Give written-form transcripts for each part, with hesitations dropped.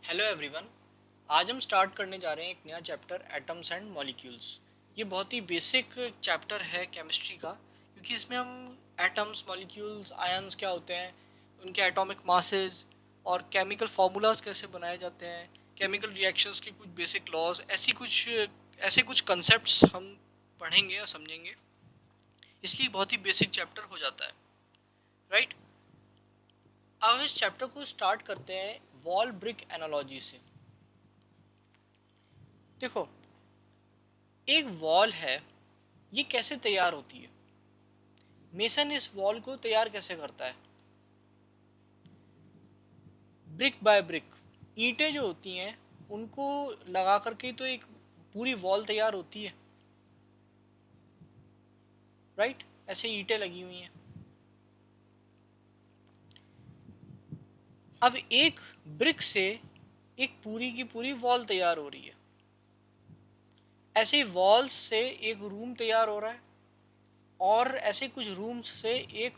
Hello everyone. आज हम start करने जा रहे हैं एक नया चैप्टर एटम्स एंड मॉलिक्यूल्स। ये बहुत ही बेसिक चैप्टर है केमिस्ट्री का, क्योंकि इसमें हम एटम्स, मॉलिक्यूल्स, आयंस क्या होते हैं, उनके एटॉमिक मासेस और केमिकल फार्मूलाज कैसे बनाए जाते हैं, केमिकल रिएक्शंस के कुछ बेसिक लॉज, ऐसे कुछ कंसेप्ट्स हम पढ़ेंगे और समझेंगे। इसलिए बहुत ही बेसिक चैप्टर हो जाता है, राइट। अब इस चैप्टर को स्टार्ट करते हैं वॉल ब्रिक एनालॉजी से। देखो, एक वॉल है, ये कैसे तैयार होती है? मेसन इस वॉल को तैयार कैसे करता है? ब्रिक बाय ब्रिक, ईंटें जो होती हैं उनको लगा करके तो एक पूरी वॉल तैयार होती है, राइट। ऐसे ईंटें लगी हुई हैं। अब एक ब्रिक से एक पूरी की पूरी वॉल तैयार हो रही है। ऐसे ही वॉल्स से एक रूम तैयार हो रहा है, और ऐसे कुछ रूम्स से एक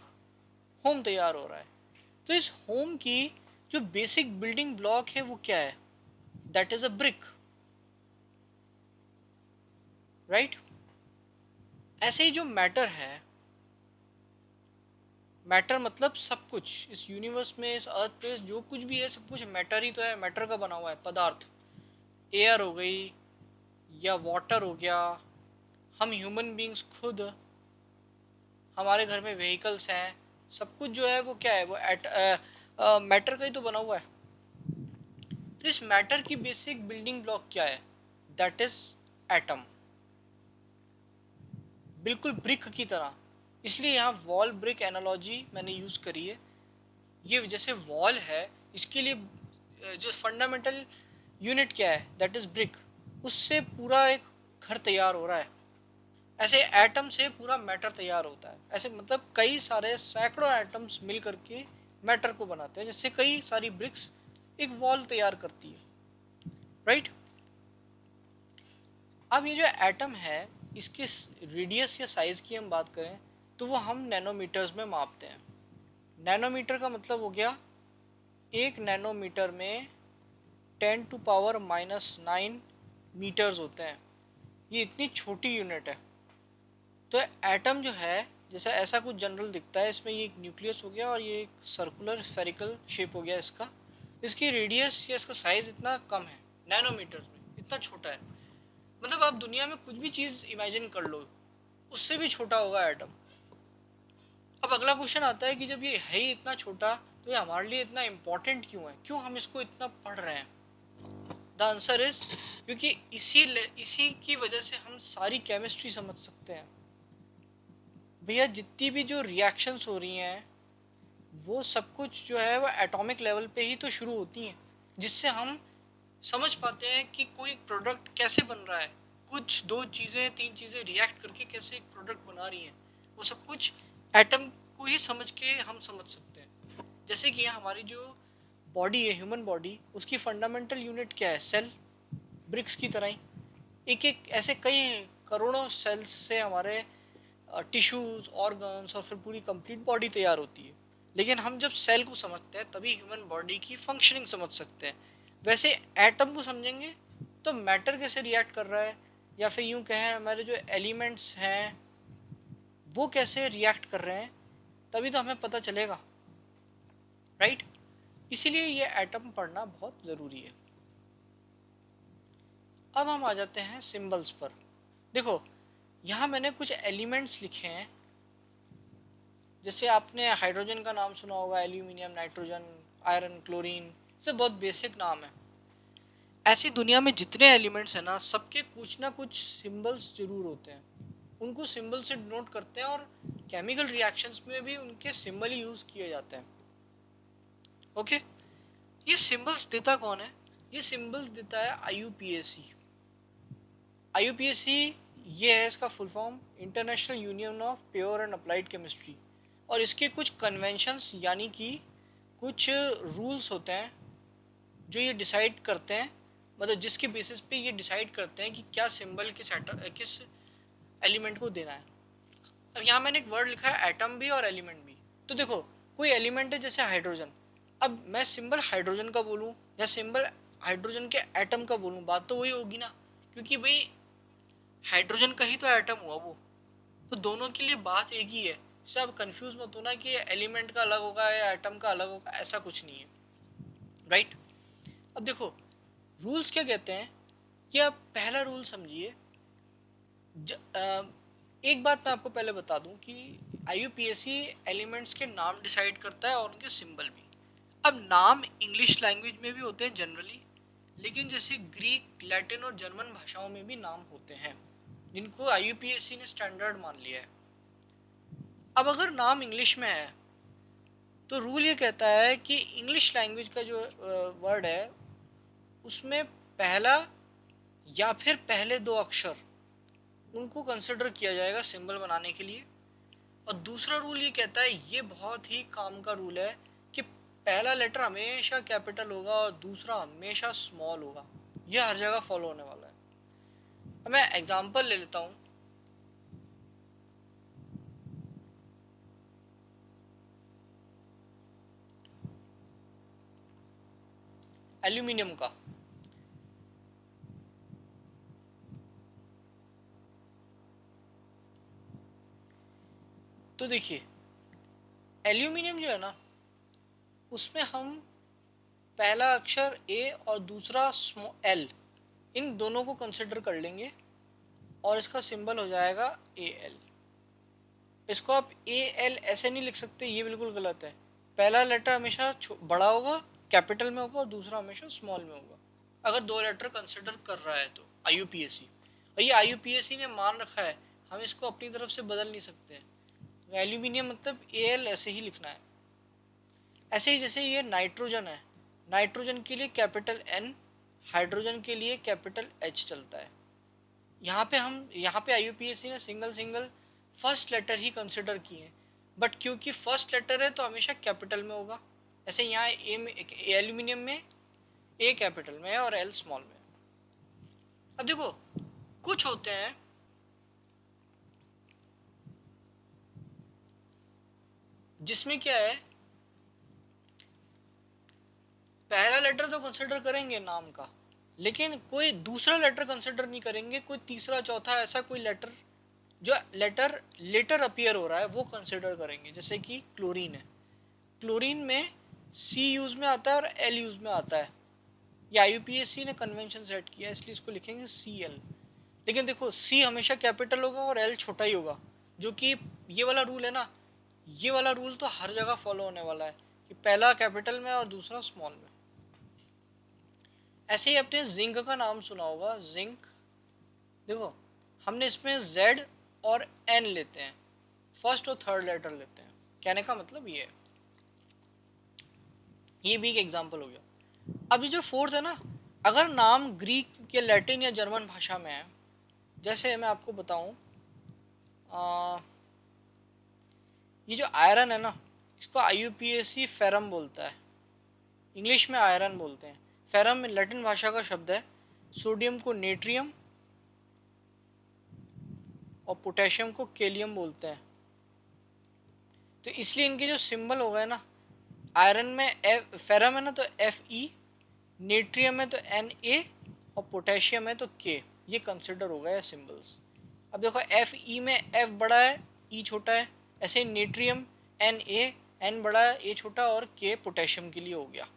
होम तैयार हो रहा है। तो इस होम की जो बेसिक बिल्डिंग ब्लॉक है वो क्या है? That is a brick, right. ऐसे ही जो मैटर है, मैटर मतलब सब कुछ इस यूनिवर्स में, इस अर्थ पे जो कुछ भी है सब कुछ मैटर ही तो है, मैटर का बना हुआ है पदार्थ। एयर हो गई या वाटर हो गया, हम ह्यूमन बींग्स खुद, हमारे घर में व्हीकल्स हैं, सब कुछ जो है वो क्या है, वो मैटर का ही तो बना हुआ है। तो इस मैटर की बेसिक बिल्डिंग ब्लॉक क्या है? दैट इज एटम, बिल्कुल ब्रिक की तरह। इसलिए यहाँ वॉल ब्रिक एनालॉजी मैंने यूज़ करी है। ये जैसे वॉल है, इसके लिए जो फंडामेंटल यूनिट क्या है, दैट इज ब्रिक, उससे पूरा एक घर तैयार हो रहा है। ऐसे एटम से पूरा मैटर तैयार होता है। ऐसे मतलब कई सारे सैकड़ों एटम्स मिल करके मैटर को बनाते हैं, जिससे कई सारी ब्रिक्स एक वॉल तैयार करती है, राइट। अब ये जो एटम है, इसके रेडियस या साइज की हम बात करें तो वो हम नैनोमीटर्स में मापते हैं। नैनोमीटर का मतलब हो गया, एक नैनोमीटर में 10⁻⁹ मीटर्स होते हैं। ये इतनी छोटी यूनिट है। तो एटम जो है, जैसे ऐसा कुछ जनरल दिखता है, इसमें ये एक न्यूक्लियस हो गया और ये एक सर्कुलर स्फेरिकल शेप हो गया इसका। इसकी रेडियस या इसका साइज इतना कम है, नैनोमीटर्स में इतना छोटा है। मतलब आप दुनिया में कुछ भी चीज़ इमेजिन कर लो, उससे भी छोटा होगा एटम। अब अगला क्वेश्चन आता है कि जब ये है ही इतना छोटा, तो ये हमारे लिए इतना इम्पोर्टेंट क्यों है, क्यों हम इसको इतना पढ़ रहे हैं? द आंसर इज, क्योंकि इसी की वजह से हम सारी केमिस्ट्री समझ सकते हैं। भैया, जितनी भी जो रिएक्शंस हो रही हैं, वो सब कुछ जो है वो एटॉमिक लेवल पे ही तो शुरू होती हैं, जिससे हम समझ पाते हैं कि कोई प्रोडक्ट कैसे बन रहा है। कुछ दो चीज़ें, तीन चीज़ें रिएक्ट करके कैसे एक प्रोडक्ट बना रही हैं, वो सब कुछ एटम को ही समझ के हम समझ सकते हैं। जैसे कि हमारी जो बॉडी है, ह्यूमन बॉडी, उसकी फंडामेंटल यूनिट क्या है? सेल, ब्रिक्स की तरह ही एक एक ऐसे कई करोड़ों सेल्स से हमारे टिश्यूज, ऑर्गन्स और फिर पूरी कंप्लीट बॉडी तैयार होती है। लेकिन हम जब सेल को समझते हैं तभी ह्यूमन बॉडी की फंक्शनिंग समझ सकते हैं। वैसे एटम को समझेंगे तो मैटर कैसे रिएक्ट कर रहा है, या फिर यूं कहें हमारे जो एलिमेंट्स हैं वो कैसे रिएक्ट कर रहे हैं, तभी तो हमें पता चलेगा, राइट। इसीलिए ये एटम पढ़ना बहुत ज़रूरी है। अब हम आ जाते हैं सिंबल्स पर। देखो, यहाँ मैंने कुछ एलिमेंट्स लिखे हैं। जैसे आपने हाइड्रोजन का नाम सुना होगा, एल्यूमिनियम, नाइट्रोजन, आयरन, क्लोरीन, से बहुत बेसिक नाम है। ऐसी दुनिया में जितने एलिमेंट्स हैं ना, सबके कुछ ना कुछ सिंबल्स जरूर होते हैं। उनको सिंबल से डिनोट करते हैं, और केमिकल रिएक्शंस में भी उनके सिंबल ही यूज़ किए जाते हैं। ओके, ये सिंबल्स देता कौन है? ये सिंबल्स देता है IUPAC। IUPAC ये है इसका full form, international union of pure and applied chemistry. और इसके कुछ कन्वेंशंस यानी कि कुछ रूल्स होते हैं जो ये डिसाइड करते हैं, मतलब जिसके बेसिस पे ये डिसाइड करते हैं कि क्या सिंबल किस एलिमेंट को देना है। अब यहाँ मैंने एक वर्ड लिखा है एटम भी और एलिमेंट भी। तो देखो, कोई एलिमेंट है जैसे हाइड्रोजन, अब मैं सिंबल हाइड्रोजन का बोलूँ या सिंबल हाइड्रोजन के एटम का बोलूँ, बात तो वही होगी ना, क्योंकि भाई हाइड्रोजन का ही तो एटम हुआ वो, तो दोनों के लिए बात एक ही है। इससे आप कंफ्यूज मत होना कि एलिमेंट का अलग होगा या एटम का अलग होगा, ऐसा कुछ नहीं है, राइट। अब देखो रूल्स क्या कहते हैं कि आप पहला रूल समझिए। एक बात मैं आपको पहले बता दूं कि IUPAC एलिमेंट्स के नाम डिसाइड करता है और उनके सिंबल भी। अब नाम इंग्लिश लैंग्वेज में भी होते हैं जनरली, लेकिन जैसे ग्रीक, लैटिन और जर्मन भाषाओं में भी नाम होते हैं जिनको IUPAC ने स्टैंडर्ड मान लिया है। अब अगर नाम इंग्लिश में है तो रूल ये कहता है कि इंग्लिश लैंग्वेज का जो वर्ड है उसमें पहला या फिर पहले दो अक्षर उनको कंसिडर किया जाएगा सिंबल बनाने के लिए। और दूसरा रूल ये कहता है, ये बहुत ही काम का रूल है, कि पहला लेटर हमेशा कैपिटल होगा और दूसरा हमेशा स्मॉल होगा। ये हर जगह फॉलो होने वाला है। अब मैं एग्जांपल ले लेता हूँ। एल्यूमिनियम का, तो देखिए एल्यूमिनियम जो है ना, उसमें हम पहला अक्षर ए और दूसरा एल, इन दोनों को कंसिडर कर लेंगे और इसका सिंबल हो जाएगा AL। इसको आप AL ऐसे नहीं लिख सकते, ये बिल्कुल गलत है। पहला लेटर हमेशा बड़ा होगा, कैपिटल में होगा, और दूसरा हमेशा स्मॉल में होगा, अगर दो लेटर कंसिडर कर रहा है तो IUPAC। और ये IUPAC ने मान रखा है, हम इसको अपनी तरफ से बदल नहीं सकते हैं। एल्यूमिनियम मतलब AL ऐसे ही लिखना है। ऐसे ही जैसे ये नाइट्रोजन है, नाइट्रोजन के लिए कैपिटल N, हाइड्रोजन के लिए कैपिटल H चलता है। यहाँ पे IUPAC ने सिंगल सिंगल फर्स्ट लेटर ही कंसिडर किए हैं, बट क्योंकि फर्स्ट लेटर है तो हमेशा कैपिटल में होगा। ऐसे यहाँ एल्यूमिनियम में A कैपिटल में है और L स्मॉल में है। अब देखो कुछ होते हैं जिसमें क्या है, पहला लेटर तो कंसिडर करेंगे नाम का, लेकिन कोई दूसरा लेटर कंसिडर नहीं करेंगे, कोई तीसरा चौथा ऐसा कोई लेटर जो लेटर लेटर अपीयर हो रहा है वो कंसिडर करेंगे। जैसे कि क्लोरीन है, क्लोरीन में C यूज में आता है और L यूज में आता है। ये IUPAC ने कन्वेंशन सेट किया है, इसलिए इसको लिखेंगे CL। लेकिन देखो C हमेशा कैपिटल होगा और L छोटा ही होगा, जो कि ये वाला रूल है ना, ये वाला रूल तो हर जगह फॉलो होने वाला है कि पहला कैपिटल में और दूसरा स्मॉल में। ऐसे ही अपने जिंक का नाम सुना होगा, जिंक। देखो हमने इसमें Z और N लेते हैं, फर्स्ट और थर्ड लेटर लेते हैं। कहने का मतलब ये है, ये भी एक एग्जांपल हो गया। अब ये जो फोर्थ है ना, अगर नाम ग्रीक या लैटिन या जर्मन भाषा में है, जैसे मैं आपको बताऊं, ये जो आयरन है ना, इसको IUPAC फेरम बोलता है, इंग्लिश में आयरन बोलते हैं। फेरम में लैटिन भाषा का शब्द है। सोडियम को नेट्रियम और पोटेशियम को केलियम बोलते हैं। तो इसलिए इनके जो सिंबल हो गए ना, आयरन में फेरम है ना तो Fe, नेट्रियम में तो Na और पोटेशियम है तो K, ये कंसिडर हो गया सिंबल्स। अब देखो Fe में F बड़ा है, E छोटा है। ऐसे नेट्रियम Na, N बड़ा है, A छोटा, और K पोटेशियम के लिए हो गया।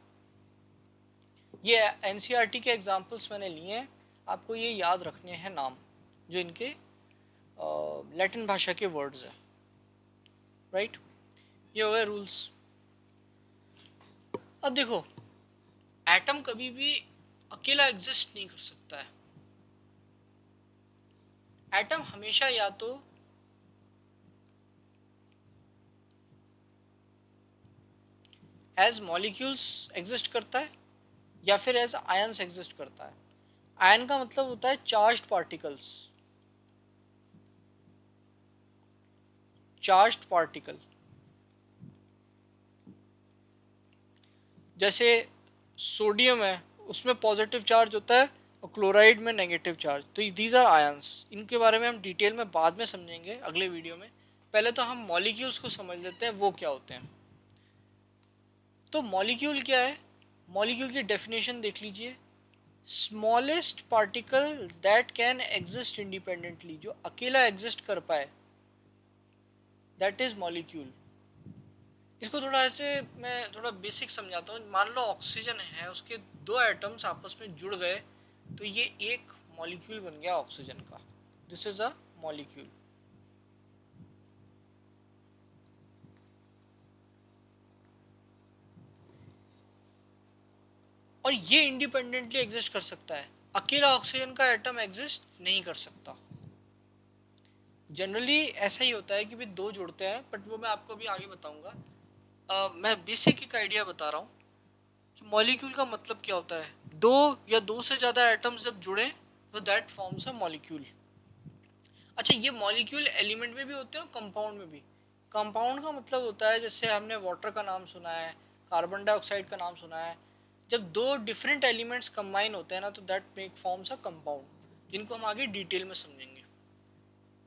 ये NCERT के एग्जाम्पल्स मैंने लिए हैं, आपको ये याद रखने हैं नाम जो इनके लैटिन भाषा के वर्ड्स हैं, राइट। ये हो गए रूल्स। अब देखो एटम कभी भी अकेला एग्जिस्ट नहीं कर सकता है। एटम हमेशा या तो एज मॉलिक्यूल्स एग्जिस्ट करता है या फिर एज आयंस एग्जिस्ट करता है। आयन का मतलब होता है चार्ज्ड पार्टिकल्स, चार्ज्ड पार्टिकल। जैसे सोडियम है, उसमें पॉजिटिव चार्ज होता है और क्लोराइड में नेगेटिव चार्ज। तो दीज आर आयंस। इनके बारे में हम डिटेल में बाद में समझेंगे अगले वीडियो में। पहले तो हम मॉलिक्यूल्स को समझ लेते हैं वो क्या होते हैं। तो मॉलिक्यूल क्या है, मॉलिक्यूल की डेफिनेशन देख लीजिए। Smallest particle that can exist independently, जो अकेला एग्जिस्ट कर पाए, दैट इज मॉलिक्यूल। इसको थोड़ा ऐसे मैं थोड़ा बेसिक समझाता हूँ। मान लो ऑक्सीजन है, उसके दो एटम्स आपस में जुड़ गए तो ये एक मॉलिक्यूल बन गया ऑक्सीजन का। This is a molecule. और ये इंडिपेंडेंटली एग्जिस्ट कर सकता है, अकेला ऑक्सीजन का एटम एग्जिस्ट नहीं कर सकता। जनरली ऐसा ही होता है कि भी दो जुड़ते हैं, बट वो मैं आपको अभी आगे बताऊंगा। मैं बेसिक एक आइडिया बता रहा हूँ कि मॉलिक्यूल का मतलब क्या होता है। दो या दो से ज़्यादा एटम्स जब जुड़े तो दैट फॉर्म्स अ मॉलिक्यूल। अच्छा, ये मॉलिक्यूल एलिमेंट में भी होते हैं और कंपाउंड में भी। कंपाउंड का मतलब होता है, जैसे हमने वाटर का नाम सुना है, कार्बन डाइऑक्साइड का नाम सुना है। जब दो डिफरेंट एलिमेंट्स कंबाइन होते हैं ना, तो that make forms a compound, जिनको हम आगे डिटेल में समझेंगे।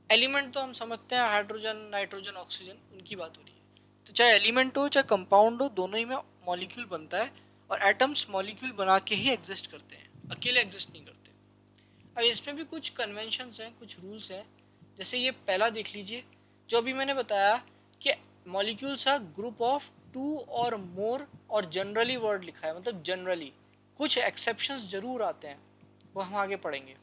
एलिमेंट तो हम समझते हैं, हाइड्रोजन, नाइट्रोजन, ऑक्सीजन, उनकी बात हो रही है। तो चाहे एलिमेंट हो चाहे कंपाउंड हो, दोनों ही में मॉलिक्यूल बनता है। और एटम्स मॉलिक्यूल बना के ही एग्जिस्ट करते हैं, अकेले एग्जिस्ट नहीं करते। अब इसमें भी कुछ कन्वेंशंस हैं, कुछ रूल्स हैं। जैसे ये पहला देख लीजिए, जो अभी मैंने बताया कि molecules are group of two और मोर, और जनरली वर्ड लिखा है, मतलब जनरली। कुछ एक्सेप्शंस जरूर आते हैं, वो हम आगे पढ़ेंगे।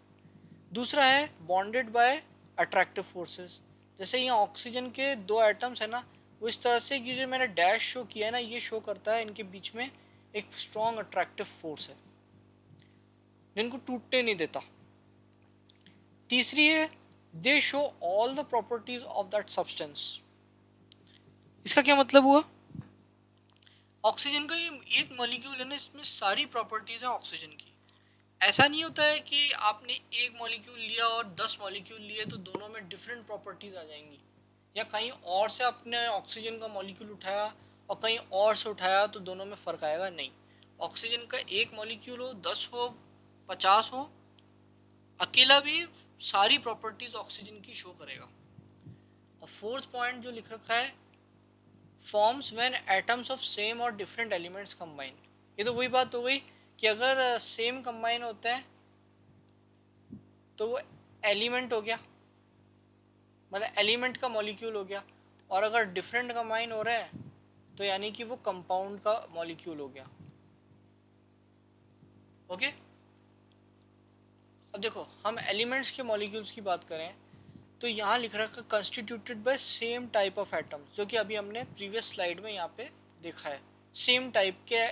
दूसरा है बॉन्डेड बाय अट्रैक्टिव फोर्सेस। जैसे यहाँ ऑक्सीजन के दो एटम्स है ना, वो इस तरह से, ये जो मैंने डैश शो किया है ना, ये शो करता है इनके बीच में एक स्ट्रॉन्ग अट्रैक्टिव फोर्स है, जिनको टूटने नहीं देता। तीसरी है दे show all the properties of that substance. इसका क्या मतलब हुआ? ऑक्सीजन का ये एक मॉलिक्यूल है ना, इसमें सारी प्रॉपर्टीज है ऑक्सीजन की। ऐसा नहीं होता है कि आपने एक मॉलिक्यूल लिया और 10 मॉलिक्यूल लिए तो दोनों में डिफरेंट प्रॉपर्टीज आ जाएंगी। या कहीं और से आपने ऑक्सीजन का मॉलिक्यूल उठाया और कहीं और से उठाया तो दोनों में फ़र्क आएगा, नहीं। ऑक्सीजन का एक मॉलिक्यूल हो, 10 हो, 50 हो, अकेला भी सारी प्रॉपर्टीज ऑक्सीजन की शो करेगा। और फोर्थ पॉइंट जो लिख रखा है, forms when atoms of same और डिफरेंट एलिमेंट्स कंबाइन। ये तो वही बात हो गई कि अगर सेम कंबाइन होते हैं तो वो एलिमेंट हो गया, मतलब एलिमेंट का मॉलिक्यूल हो गया। और अगर डिफरेंट कंबाइन हो रहे हैं तो यानी कि वो कंपाउंड का मॉलिक्यूल हो गया। ओके। अब देखो, हम एलिमेंट्स के मॉलिक्यूल्स की बात करें तो यहाँ लिख रखा constituted by same type of atoms, जो कि अभी हमने प्रीवियस स्लाइड में यहाँ पे देखा है। सेम टाइप के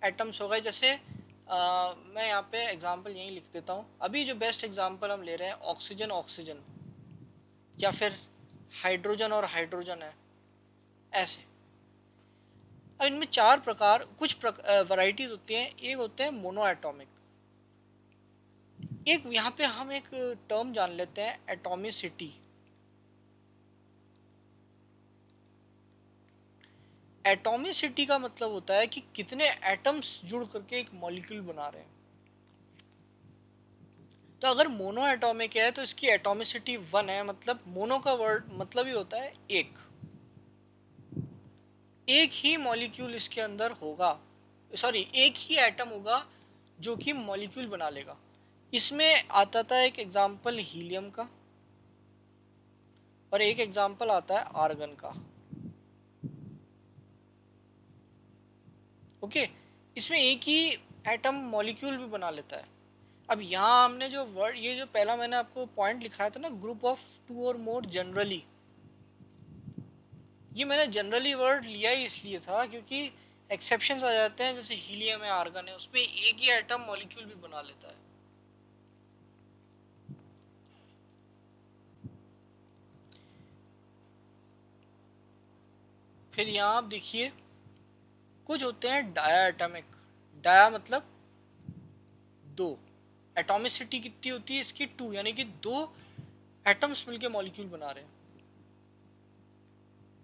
एटम्स हो गए। जैसे मैं यहाँ पे एग्जांपल यहीं लिख देता हूँ। अभी जो बेस्ट एग्जांपल हम ले रहे हैं, ऑक्सीजन ऑक्सीजन, या फिर हाइड्रोजन और हाइड्रोजन है, ऐसे। अब इनमें चार प्रकार, कुछ वैरायटीज होती हैं। एक होते हैं मोनो एटॉमिक। एक यहाँ पे हम एक टर्म जान लेते हैं, एटॉमिसिटी। एटॉमिसिटी का मतलब होता है कि कितने एटम्स जुड़ करके एक मॉलिक्यूल बना रहे हैं। तो अगर मोनो एटॉमिक है तो इसकी एटॉमिसिटी 1 है। मतलब मोनो का वर्ड मतलब ही होता है एक। एक ही मॉलिक्यूल इसके अंदर होगा, सॉरी एक ही एटम होगा जो कि मॉलिक्यूल बना लेगा। इसमें आता था एक एग्जांपल हीलियम का, और एक एग्जांपल आता है आर्गन का। ओके। इसमें एक ही एटम मॉलिक्यूल भी बना लेता है। अब यहाँ हमने जो वर्ड, ये जो पहला मैंने आपको पॉइंट लिखाया था ना, ग्रुप ऑफ टू और मोर जनरली, ये मैंने जनरली वर्ड लिया ही इसलिए था क्योंकि एक्सेप्शंस आ जाते हैं। जैसे हीलियम है, आर्गन है, उसमें एक ही एटम मॉलिक्यूल भी बना लेता है। फिर यहाँ आप देखिए, कुछ होते हैं डाया एटमिक। डाया मतलब दो। एटॉमिसिटी कितनी होती है इसकी? 2, यानी कि दो एटम्स मिलके मॉलिक्यूल बना रहे हैं।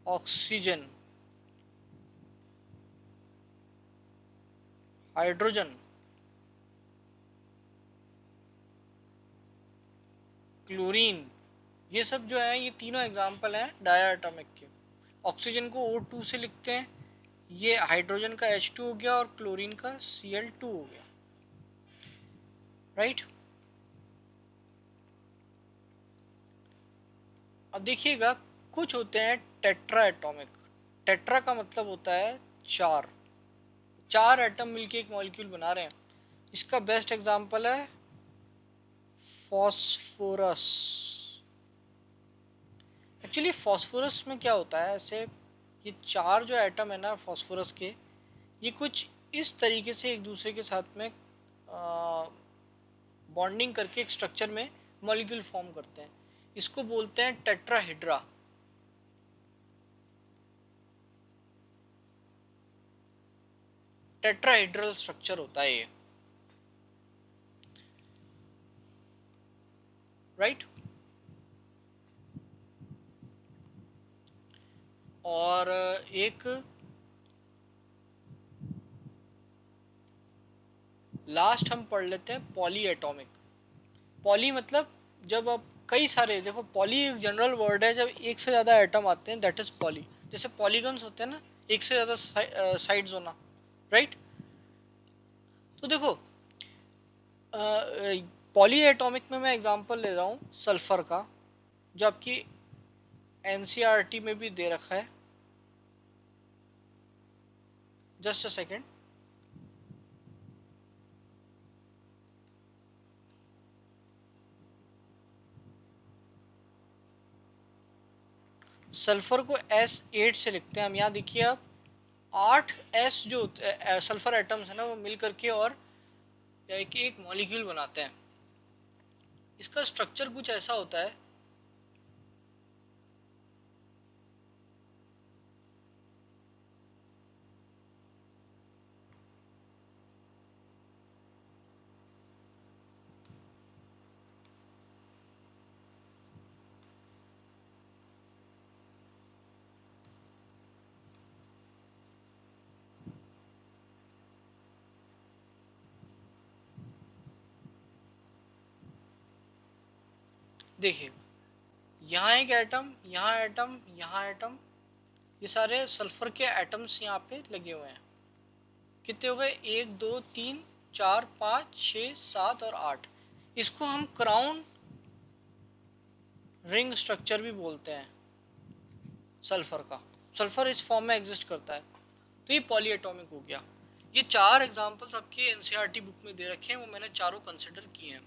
ऑक्सीजन, हाइड्रोजन, क्लोरीन, ये सब जो है, ये तीनों एग्जाम्पल हैं डाया एटॉमिक के। ऑक्सीजन को O2 से लिखते हैं, ये हाइड्रोजन का H2 हो गया, और क्लोरीन का Cl2 हो गया। राइट। अब देखिएगा, कुछ होते हैं टेट्रा एटॉमिक। टेट्रा का मतलब होता है चार, चार एटम मिलके एक मॉलिक्यूल बना रहे हैं। इसका बेस्ट एग्जांपल है फॉस्फोरस। एक्चुअली फॉस्फोरस में क्या होता है, ऐसे ये चार जो एटम है ना फॉस्फोरस के, ये कुछ इस तरीके से एक दूसरे के साथ में बॉन्डिंग करके एक स्ट्रक्चर में मॉलिक्यूल फॉर्म करते हैं। इसको बोलते हैं टेट्राहेड्रा। टेट्राहेड्रल स्ट्रक्चर होता है ये, राइट। और एक लास्ट हम पढ़ लेते हैं पॉली एटॉमिक। पॉली मतलब जब आप कई सारे, देखो पॉली एक जनरल वर्ड है, जब एक से ज़्यादा एटम आते हैं दैट इज़ पॉली। जैसे पॉलीगन्स होते हैं ना, एक से ज़्यादा साइड्स होना, राइट। तो देखो पॉली एटॉमिक में मैं एग्जांपल ले रहा हूँ सल्फर का, जो आपकी एनसीईआरटी में भी दे रखा है। Just a second. सल्फर को S8 से लिखते हैं हम। यहाँ देखिए आप, 8 S जो सल्फर एटम्स है ना, वो मिल करके और एक मॉलिक्यूल बनाते हैं। इसका स्ट्रक्चर कुछ ऐसा होता है, देखिए यहाँ एक एटम, यहाँ एटम, यहाँ एटम, ये सारे सल्फर के एटम्स यहाँ पे लगे हुए हैं। कितने हो गए, 1 2 3 4 5 6 7 और 8। इसको हम क्राउन रिंग स्ट्रक्चर भी बोलते हैं सल्फर का। सल्फर इस फॉर्म में एग्जिस्ट करता है। तो ये पॉली एटॉमिक हो गया। ये चार एग्जांपल्स आपके एनसीईआरटी बुक में दे रखे हैं, वो मैंने चारों कंसिडर किए हैं।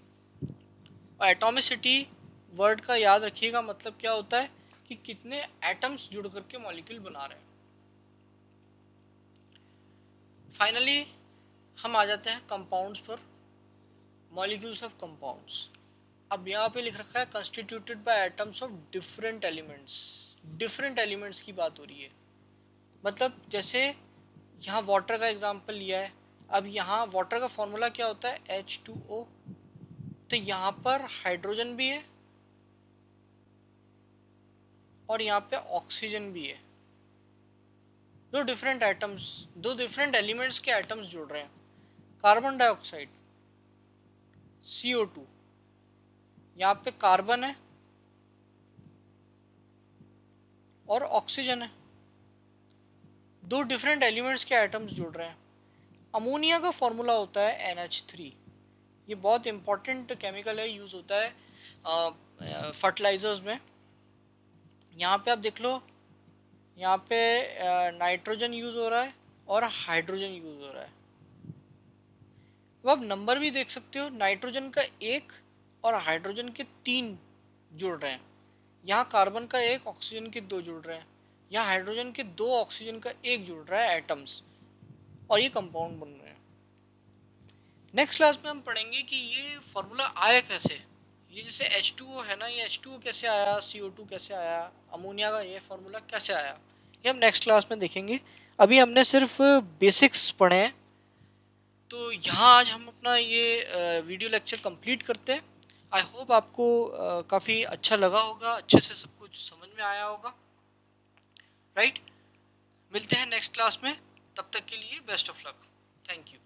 और एटॉमिसिटी वर्ड का याद रखिएगा, मतलब क्या होता है कि कितने एटम्स जुड़ करके मॉलिक्यूल बना रहे हैं। फाइनली हम आ जाते हैं कंपाउंड्स पर, मॉलिक्यूल्स ऑफ कंपाउंड्स। अब यहाँ पे लिख रखा है constituted by atoms of different elements. Different elements की बात हो रही है, मतलब जैसे यहाँ वाटर का एग्जांपल लिया है। अब यहाँ वाटर का फॉर्मूला क्या होता है, H2O। तो यहाँ पर हाइड्रोजन भी है और यहाँ पे ऑक्सीजन भी है। दो डिफरेंट एटम्स, दो डिफरेंट एलिमेंट्स के एटम्स जुड़ रहे हैं। कार्बन डाइऑक्साइड CO2, यहाँ पे कार्बन है और ऑक्सीजन है। दो डिफरेंट एलिमेंट्स के एटम्स जुड़ रहे हैं। अमोनिया का फॉर्मूला होता है NH3। ये बहुत इंपॉर्टेंट केमिकल है, यूज़ होता है फर्टिलाइजर्स में। यहाँ पे आप देख लो, यहाँ पे नाइट्रोजन यूज़ हो रहा है और हाइड्रोजन यूज़ हो रहा है। अब आप नंबर भी देख सकते हो, नाइट्रोजन का 1 और हाइड्रोजन के 3 जुड़ रहे हैं। यहाँ कार्बन का 1, ऑक्सीजन के 2 जुड़ रहे हैं। यहाँ हाइड्रोजन के 2, ऑक्सीजन का 1 जुड़ रहा है एटम्स, और ये कंपाउंड बन रहे हैं। नेक्स्ट क्लास में हम पढ़ेंगे कि ये फॉर्मूला आया कैसे। ये जैसे H2O है ना, ये H2O कैसे आया, CO2 कैसे आया, अमोनिया का ये फॉर्मूला कैसे आया, ये हम नेक्स्ट क्लास में देखेंगे। अभी हमने सिर्फ बेसिक्स पढ़े हैं। तो यहाँ आज हम अपना ये वीडियो लेक्चर कंप्लीट करते हैं। आई होप आपको काफ़ी अच्छा लगा होगा, अच्छे से सब कुछ समझ में आया होगा, राइट। मिलते हैं नेक्स्ट क्लास में, तब तक के लिए best of luck. Thank you.